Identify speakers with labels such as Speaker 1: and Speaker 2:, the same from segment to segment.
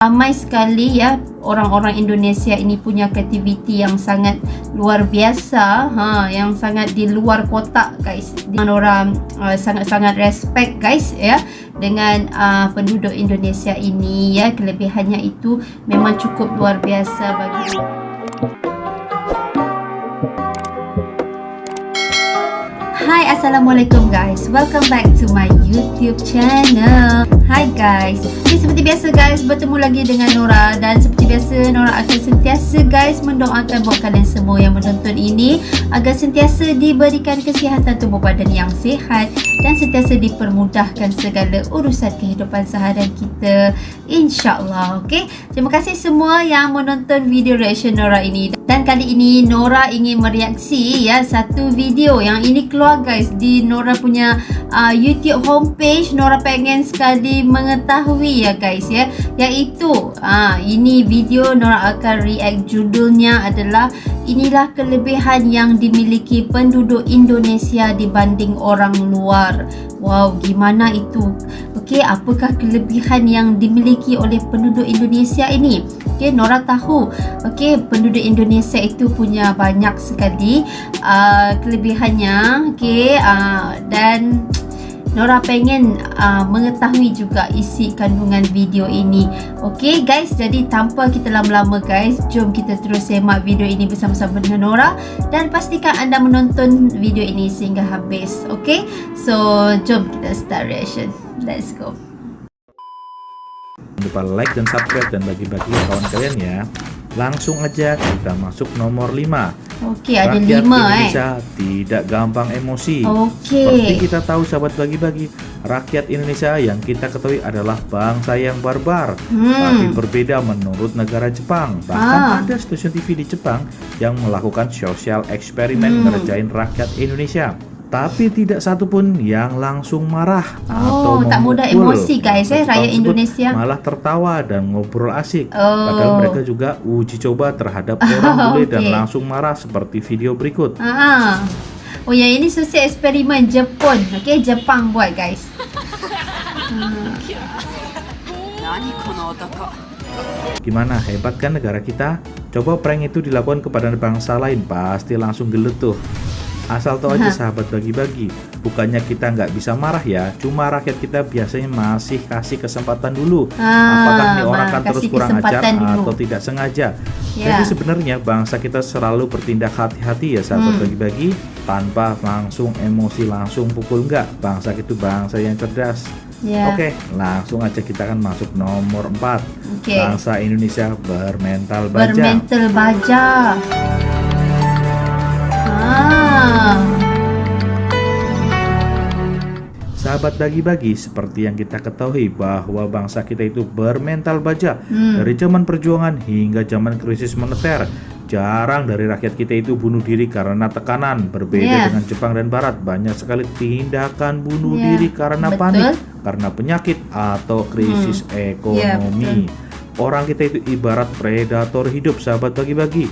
Speaker 1: Ramai sekali ya orang-orang Indonesia ini punya kreativiti yang sangat luar biasa, yang sangat di luar kotak guys. Dengan orang sangat-sangat respect guys ya dengan penduduk Indonesia ini ya, kelebihannya itu memang cukup luar biasa bagi. Hai, Assalamualaikum guys, welcome back to my YouTube channel. Hai guys, seperti biasa guys, bertemu lagi dengan Nora. Dan seperti biasa, Nora akan sentiasa guys mendoakan buat kalian semua yang menonton ini agar sentiasa diberikan kesihatan tubuh badan yang sihat dan sentiasa dipermudahkan segala urusan kehidupan seharian kita, InsyaAllah. Okay, terima kasih semua yang menonton video reaction Nora ini. Dan kali ini Nora ingin mereaksi ya satu video yang ini keluar guys di Nora punya YouTube homepage. Nora pengen sekali mengetahui ya guys ya, iaitu ini video Nora akan react. Judulnya adalah inilah kelebihan yang dimiliki penduduk Indonesia dibanding orang luar. Wow, gimana itu? Okey, apakah kelebihan yang dimiliki oleh penduduk Indonesia ini? Okey, Nora tahu okey, penduduk Indonesia itu punya banyak sekali kelebihannya. Okey, dan Nora pengen mengetahui juga isi kandungan video ini. Okey guys, jadi tanpa kita lama-lama guys, jom kita terus semak video ini bersama-sama dengan Nora. Dan pastikan anda menonton video ini sehingga habis. Okey, so jom kita start reaction. Let's go.
Speaker 2: Jangan lupa like dan subscribe dan bagi-bagi ke kawan kalian ya. Langsung aja kita masuk nomor 5.
Speaker 1: Okey, ada 5
Speaker 2: Indonesia tidak gampang emosi.
Speaker 1: Okey.
Speaker 2: Seperti kita tahu sahabat bagi-bagi, rakyat Indonesia yang kita ketahui adalah bangsa yang barbar, tapi berbeda menurut negara Jepang. Bahkan ada stasiun TV di Jepang yang melakukan sosial eksperimen ngerjain rakyat Indonesia. Tapi tidak satupun yang langsung marah atau
Speaker 1: tak mudah emosi guys rakyat Indonesia.
Speaker 2: Malah tertawa dan ngobrol asik. Padahal mereka juga uji coba terhadap orang bule dan langsung marah seperti video berikut.
Speaker 1: Oh ya, ini sosial eksperimen Jepun. Okey, Jepang buat guys.
Speaker 2: Gimana, hebat kan negara kita? Coba prank itu dilakukan kepada bangsa lain, pasti langsung gelut tuh. Asal tahu aja sahabat bagi-bagi, bukannya kita nggak bisa marah ya, cuma rakyat kita biasanya masih kasih kesempatan dulu. Apakah nih orang akan terus kurang ajar atau tidak sengaja? Jadi sebenarnya bangsa kita selalu bertindak hati-hati ya sahabat bagi-bagi, tanpa langsung emosi langsung pukul, enggak. Bangsa itu bangsa yang cerdas. Oke, langsung aja kita akan masuk nomor 4. Bangsa Indonesia bermental baja.
Speaker 1: Bermental baja.
Speaker 2: Sahabat bagi-bagi, seperti yang kita ketahui bahwa bangsa kita itu bermental baja. Dari zaman perjuangan hingga zaman krisis moneter, jarang dari rakyat kita itu bunuh diri karena tekanan. Berbeda dengan Jepang dan Barat, banyak sekali tindakan bunuh diri karena panik, karena penyakit atau krisis ekonomi. Orang kita itu ibarat predator hidup sahabat bagi-bagi.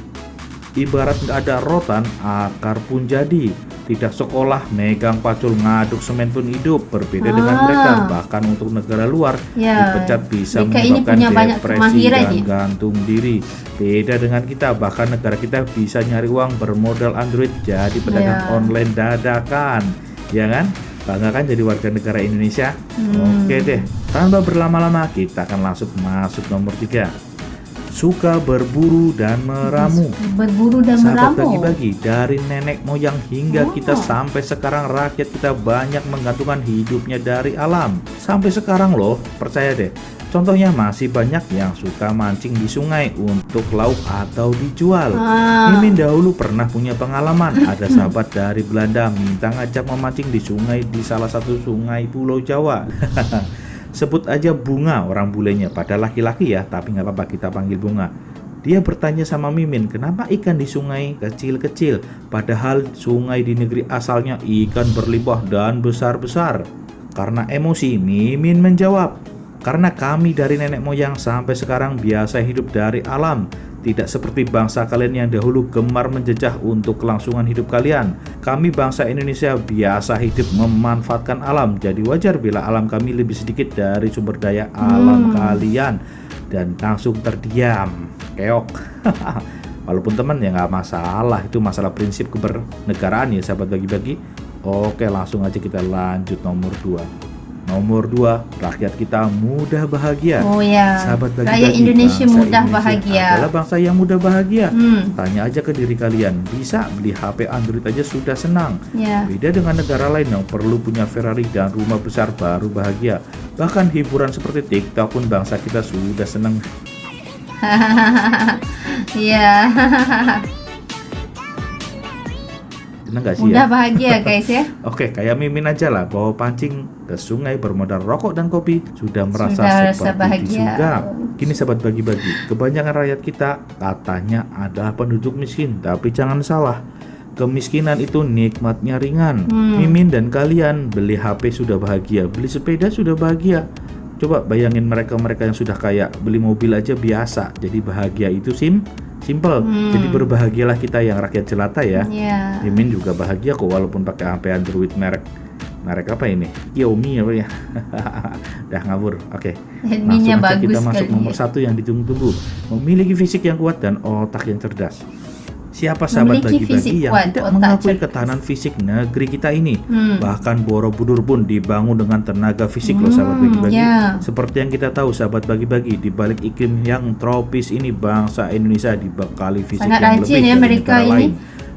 Speaker 2: Ibarat nggak ada rotan, akar pun jadi. Tidak sekolah, megang pacul, ngaduk semen pun hidup. Berbeda dengan mereka, bahkan untuk negara luar, dipecat bisa menyebabkan depresi dan gantung diri. Beda dengan kita, bahkan negara kita bisa nyari uang bermodal Android, jadi pedagang online dadakan. Ya kan? Bangga kan jadi warga negara Indonesia? Oke deh, tanpa berlama-lama kita akan langsung masuk nomor 3. Suka berburu dan meramu. Sahabat bagi-bagi, dari nenek moyang hingga kita sampai sekarang, rakyat kita banyak menggantungkan hidupnya dari alam. Sampai sekarang loh, percaya deh. Contohnya masih banyak yang suka mancing di sungai untuk lauk atau dijual. Mimin dahulu pernah punya pengalaman. Ada sahabat dari Belanda minta ngajak memancing di sungai di salah satu sungai Pulau Jawa. Sebut aja Bunga orang bulenya, pada laki-laki ya, tapi nggak apa-apa kita panggil Bunga. Dia bertanya sama Mimin, kenapa ikan di sungai kecil-kecil, padahal sungai di negeri asalnya ikan berlimpah dan besar-besar. Karena emosi, Mimin menjawab, karena kami dari nenek moyang sampai sekarang biasa hidup dari alam. Tidak seperti bangsa kalian yang dahulu gemar menjejah untuk kelangsungan hidup kalian. Kami bangsa Indonesia biasa hidup memanfaatkan alam. Jadi wajar bila alam kami lebih sedikit dari sumber daya alam kalian. dan langsung terdiam, keok. Walaupun teman ya nggak masalah, itu masalah prinsip kebernegaraan ya sahabat bagi-bagi. Oke, langsung aja kita lanjut nomor 2. Nomor 2, rakyat kita mudah bahagia.
Speaker 1: Oh ya,
Speaker 2: Sahabat bagi-bagi,
Speaker 1: rakyat Indonesia
Speaker 2: bangsa
Speaker 1: mudah
Speaker 2: Indonesia
Speaker 1: bahagia
Speaker 2: adalah bangsa yang mudah bahagia.
Speaker 1: Hmm.
Speaker 2: Tanya aja ke diri kalian, bisa beli HP Android aja sudah senang.
Speaker 1: Ya.
Speaker 2: Beda dengan negara lain yang perlu punya Ferrari dan rumah besar baru bahagia. Bahkan hiburan seperti TikTok pun bangsa kita sudah senang.
Speaker 1: Ya.
Speaker 2: Senang gak sih
Speaker 1: Mudah
Speaker 2: ya?
Speaker 1: bahagia guys ya.
Speaker 2: Oke, kayak Mimin aja lah, bawa pancing ke sungai bermodal rokok dan kopi sudah merasa
Speaker 1: Sudah rasa
Speaker 2: seperti
Speaker 1: bahagia.
Speaker 2: di surga. Gini sahabat bagi-bagi, kebanyakan rakyat kita katanya adalah penduduk miskin, tapi jangan salah. Kemiskinan itu nikmatnya ringan. Mimin dan kalian beli HP sudah bahagia, beli sepeda sudah bahagia. Coba bayangin mereka-mereka yang sudah kaya, beli mobil aja biasa. Jadi bahagia itu simple. Jadi berbahagialah kita yang rakyat jelata ya.
Speaker 1: Ya.
Speaker 2: Mimin juga bahagia kok walaupun pakai HP Android merek apa ini? Xiaomi apa ya? Dah ngawur. Oke.
Speaker 1: Adminnya
Speaker 2: Langsung aja kita
Speaker 1: bagus
Speaker 2: masuk
Speaker 1: sekali.
Speaker 2: nomor 1 yang ditunggu-tunggu. Memiliki fisik yang kuat dan otak yang cerdas. Siapa sahabat
Speaker 1: Memiliki fisik
Speaker 2: bagi-bagi yang
Speaker 1: kuat,
Speaker 2: tidak
Speaker 1: otak
Speaker 2: mengakui
Speaker 1: cerdas.
Speaker 2: ketahanan fisik negeri kita ini? Bahkan Borobudur pun dibangun dengan tenaga fisik loh sahabat bagi-bagi.
Speaker 1: ya.
Speaker 2: Seperti yang kita tahu sahabat bagi-bagi, di balik iklim yang tropis ini bangsa Indonesia dibekali fisik
Speaker 1: Sangat
Speaker 2: yang
Speaker 1: rajin
Speaker 2: lebih
Speaker 1: ya
Speaker 2: dari
Speaker 1: mereka
Speaker 2: negara
Speaker 1: ini.
Speaker 2: lain.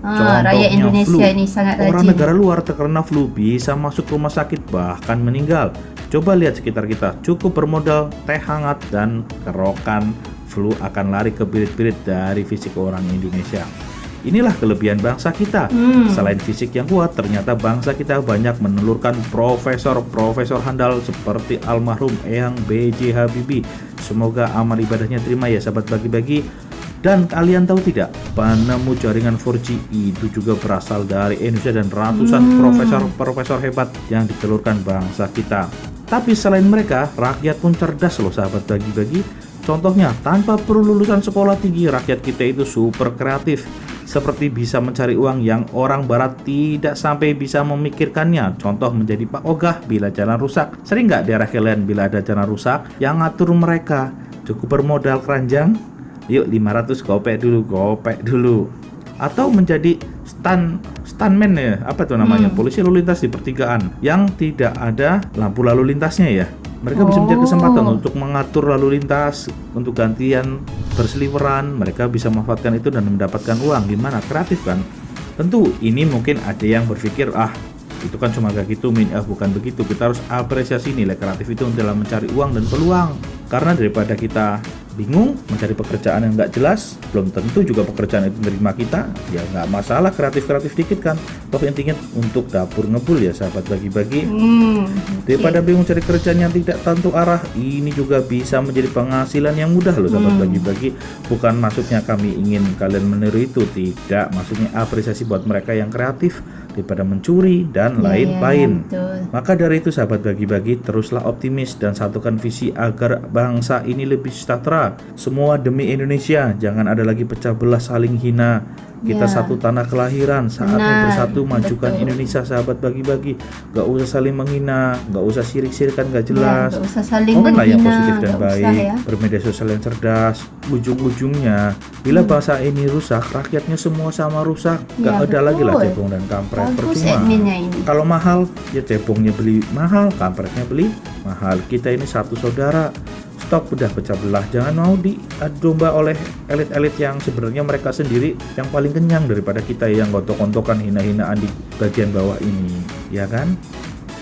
Speaker 1: Rakyat Indonesia ini sangat
Speaker 2: Orang
Speaker 1: rajin.
Speaker 2: negara luar terkena flu bisa masuk rumah sakit bahkan meninggal. Coba lihat sekitar kita, cukup bermodal teh hangat dan kerokan, flu akan lari ke birit-birit dari fisik orang Indonesia. Inilah kelebihan bangsa kita. Selain fisik yang kuat, ternyata bangsa kita banyak menelurkan profesor-profesor handal seperti almarhum Eyang B.J. Habibie. Semoga amal ibadahnya terima ya sahabat bagi-bagi. Dan kalian tahu tidak, penemu jaringan 4G itu juga berasal dari Indonesia dan ratusan profesor-profesor hebat yang ditelurkan bangsa kita. Tapi selain mereka, rakyat pun cerdas loh sahabat bagi-bagi. Contohnya, tanpa perlu lulusan sekolah tinggi, rakyat kita itu super kreatif. Seperti bisa mencari uang yang orang barat tidak sampai bisa memikirkannya. Contoh menjadi Pak Ogah bila jalan rusak. Sering nggak daerah kalian bila ada jalan rusak? Yang ngatur mereka. Cukup bermodal keranjang. Yuk 500 gopek dulu. Atau menjadi stuntman ya, apa tuh namanya? Polisi lalu lintas di pertigaan yang tidak ada lampu lalu lintasnya ya. Mereka bisa mencari kesempatan untuk mengatur lalu lintas, untuk gantian berseliweran. Mereka bisa memanfaatkan itu dan mendapatkan uang. Gimana? Kreatif kan? Tentu ini mungkin ada yang berpikir, itu kan cuma kayak gitu, bukan begitu. Kita harus apresiasi nilai kreatif itu dalam mencari uang dan peluang. Karena daripada kita bingung mencari pekerjaan yang nggak jelas, belum tentu juga pekerjaan itu menerima kita, ya nggak masalah kreatif dikit kan. Toh intinya untuk dapur ngebul ya sahabat bagi-bagi. Daripada bingung cari kerjaan yang tidak tentu arah, ini juga bisa menjadi penghasilan yang mudah loh sahabat bagi-bagi. Bukan maksudnya kami ingin kalian meniru itu, tidak. Maksudnya apresiasi buat mereka yang kreatif daripada mencuri dan lain-lain. Maka dari itu sahabat bagi-bagi, teruslah optimis dan satukan visi agar bangsa ini lebih sejahtera. Semua demi Indonesia, jangan ada lagi pecah belah saling hina. Kita satu tanah kelahiran, saatnya bersatu majukan Indonesia sahabat bagi-bagi. Gak usah saling menghina, gak usah sirik-sirikan gak jelas.
Speaker 1: Gak usah saling
Speaker 2: Momenlah yang
Speaker 1: menghina,
Speaker 2: positif dan
Speaker 1: gak
Speaker 2: baik,
Speaker 1: usah ya.
Speaker 2: bermedia sosial yang cerdas. Ujung-ujungnya, bila bangsa ini rusak, rakyatnya semua sama rusak. Gak ada lagi lah cebong dan kampret,
Speaker 1: Bagus
Speaker 2: percuma.
Speaker 1: adminnya ini.
Speaker 2: Kalau mahal, ya cebongnya beli mahal, kampretnya beli mahal. Kita ini satu saudara. Stop udah pecah belah, jangan mau diadu domba oleh elit-elit yang sebenarnya mereka sendiri yang paling kenyang daripada kita yang gontok-gontokan hina-hinaan di bagian bawah ini, ya kan?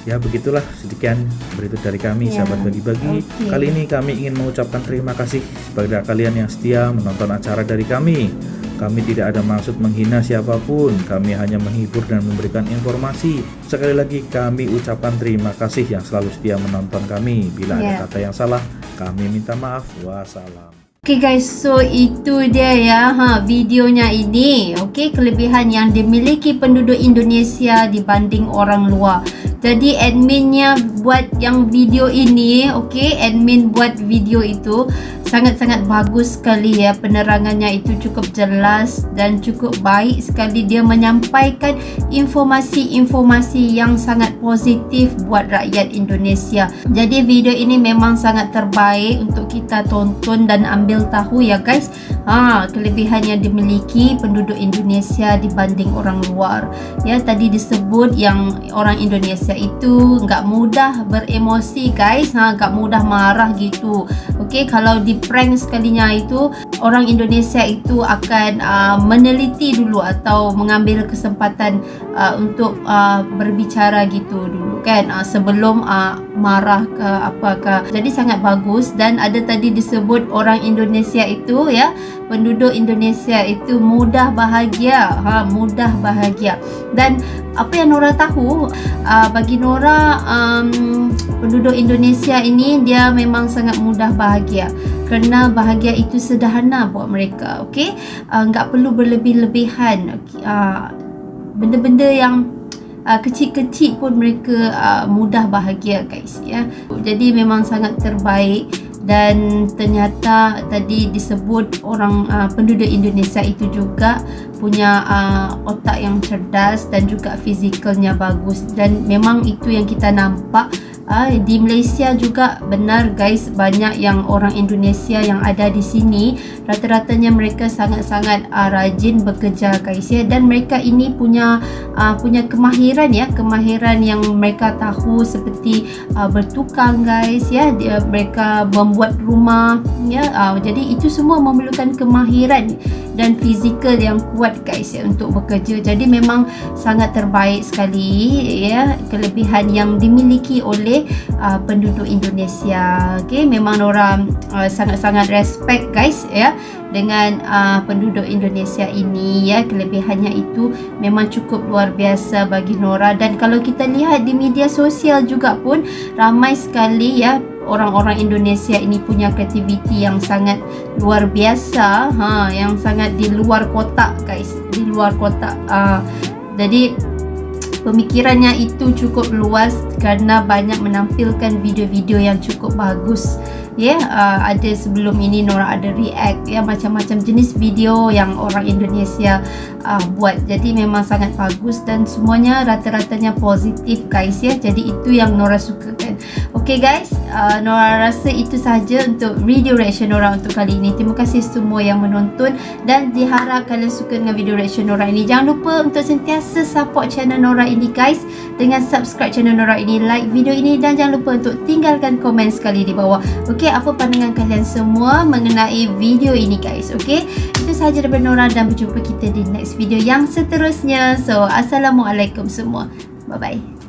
Speaker 2: Ya begitulah sekian berita dari kami sahabat bagi-bagi. Kali ini kami ingin mengucapkan terima kasih kepada kalian yang setia menonton acara dari kami. Kami tidak ada maksud menghina siapapun, kami hanya menghibur dan memberikan informasi. Sekali lagi kami ucapkan terima kasih yang selalu setia menonton kami. Bila ada kata yang salah, kami minta maaf. Wassalam.
Speaker 1: Oke guys, so itu dia ya videonya ini. Oke, kelebihan yang dimiliki penduduk Indonesia dibanding orang luar. Jadi adminnya buat yang video ini, okey, admin buat video itu sangat-sangat bagus sekali ya. Penerangannya itu cukup jelas dan cukup baik sekali. Dia menyampaikan informasi-informasi yang sangat positif buat rakyat Indonesia. Jadi video ini memang sangat terbaik untuk kita tonton dan ambil tahu ya guys. Kelebihan yang dimiliki penduduk Indonesia dibanding orang luar. Ya, tadi disebut yang orang Indonesia itu enggak mudah beremosi guys, enggak mudah marah gitu. Okey, kalau di prank sekalinya itu orang Indonesia itu akan meneliti dulu atau mengambil kesempatan untuk berbicara gitu dulu kan, sebelum marah ke apakah. Jadi sangat bagus. Dan ada tadi disebut orang Indonesia itu ya, penduduk Indonesia itu mudah bahagia, mudah bahagia. Dan apa yang Nora tahu, bagi Nora penduduk Indonesia ini dia memang sangat mudah bahagia, kerana bahagia itu sederhana buat mereka. Okey, enggak perlu berlebih-lebihan. Benda-benda yang kecil-kecil pun mereka mudah bahagia guys ya. Jadi memang sangat terbaik. Dan ternyata tadi disebut orang penduduk Indonesia itu juga punya otak yang cerdas dan juga fizikalnya bagus. Dan memang itu yang kita nampak di Malaysia juga. Benar guys, banyak yang orang Indonesia yang ada di sini, rata-ratanya mereka sangat-sangat rajin bekerja guys ya. Dan mereka ini punya kemahiran ya, kemahiran yang mereka tahu seperti bertukang guys ya. Mereka membuat rumah ya. Jadi itu semua memerlukan kemahiran dan fizikal yang kuat guys ya untuk bekerja. Jadi memang sangat terbaik sekali ya kelebihan yang dimiliki oleh penduduk Indonesia. Okey, memang orang sangat-sangat respect guys ya dengan penduduk Indonesia ini ya. Kelebihannya itu memang cukup luar biasa bagi Nora. Dan kalau kita lihat di media sosial juga pun ramai sekali ya orang-orang Indonesia ini punya kreativiti yang sangat luar biasa, yang sangat di luar kotak guys, di luar kotak. Jadi pemikirannya itu cukup luas kerana banyak menampilkan video-video yang cukup bagus. Ada sebelum ini Nora ada react ya, macam-macam jenis video yang orang Indonesia buat. Jadi memang sangat bagus dan semuanya rata-ratanya positif guys ya. Jadi itu yang Nora sukakan. Okay guys, Nora rasa itu sahaja untuk video reaction Nora untuk kali ini. Terima kasih semua yang menonton dan diharap kalian suka dengan video reaction Nora ini. Jangan lupa untuk sentiasa support channel Nora ini guys dengan subscribe channel Nora ini, like video ini, dan jangan lupa untuk tinggalkan komen sekali di bawah. Okay, apa pandangan kalian semua mengenai video ini guys. Okay, itu sahaja daripada Nora dan berjumpa kita di next video yang seterusnya. So, Assalamualaikum semua. Bye bye.